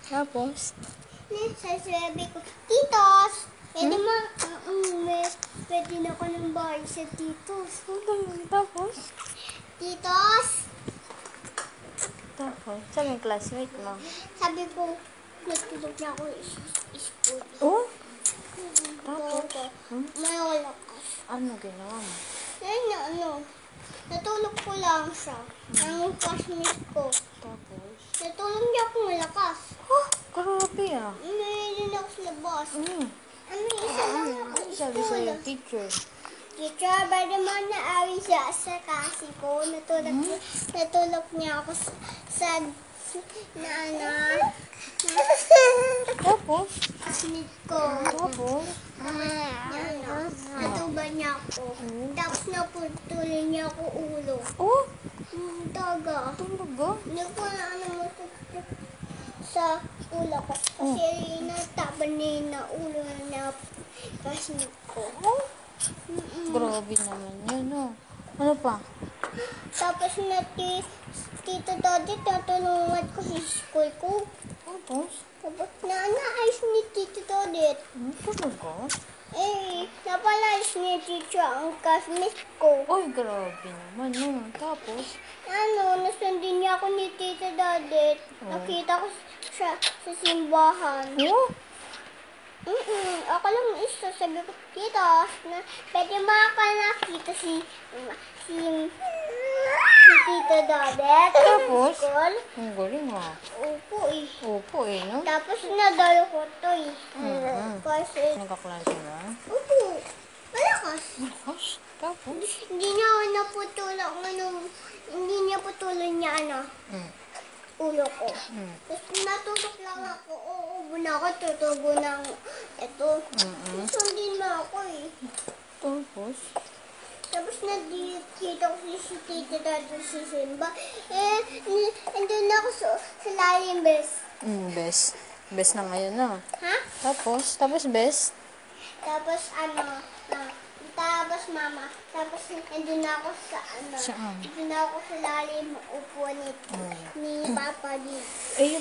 Tapos? Sasabi ko, Titos! Pwede pwede na ako ng bahay sa Titos. Tapos? Titos! Tapos? Sabi yung classmate mo. Sabi ko, natulog na ako school. Oh? Tapos? May lakas. Ano ginawa mo? Natulog ko lang siya. Ang classmate ko. Tapos? Natulog niya ako malakas. Oh, grabe ah. Mayroon ako sa labas. Isa lang ako Ano sabi sa'yo, teacher? Teacher, ba naman naawin siya sa kasi ko. Natulog niya ako sa Tapos? classmate ko. Tapos? Natuba niya ako. Tapos naputuloy niya ako ulo. Oh? Taga. Talaga? Hindi ko na sa ulo ko. Kasi nataban niya na ulo na classmate ko. Oh? Grabe naman yun, no? Ano pa? Tapos Tito Daddy, tatulungan ko sa school ko. Tapos? Tapos naayos ni Tito Daddy. Talaga? Napalayas ni teacher ang classmate ko. Ay, grabe naman, no? Tapos? Nasundin niya ako ni Tito Daddy. Nakita ko siya sa simbahan. Oh? Ako lang isa, sabi ko, Tito, pwede nakita si Tito Daddy. Tapos? School. Ang galing ah. Opo eh, no? Tapos nadalo ko to Kasi, Nagkaklase na? malakas. Malakas? Tapos? Hindi niya putulan niya ulo ko. Tapos natutok lang ako, uubo na ako, tutubo ng ito. Sundin mo ako Tapos? Tapos nakita ko si Tito Daddy sa simba. Andun ako sa lalim, bes. Best. Best na ngayon na. Ha? Tapos best? Tapos tapos mama, tapos andun ako sa Saan? andun ako sa lalim upuan ni Papa D.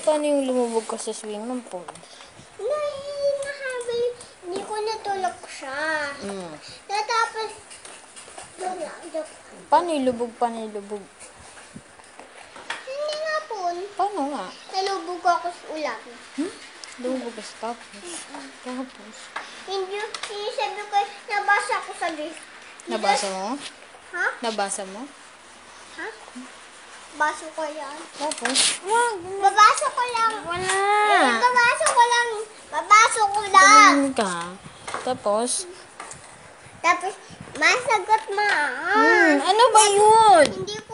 Paano yung lumubog ka sa swimming pool? Hindi ko natulog siya. Tapos, joke. Paano yung lubog? Hindi nga po. Paano nga? Nalubog ako sa ulan. Lumubog ka sa tapos? Hindi sabi ko, nabasa ko sa list. Nabasa mo? Ha? Nabasa mo? Ha? Baso ko yan. Tapos? Babasa ko lang. Wala! Babasa ko lang. Tumingin ka. Tapos? Tapos, masagot mo. Ano ba yun? Hindi ko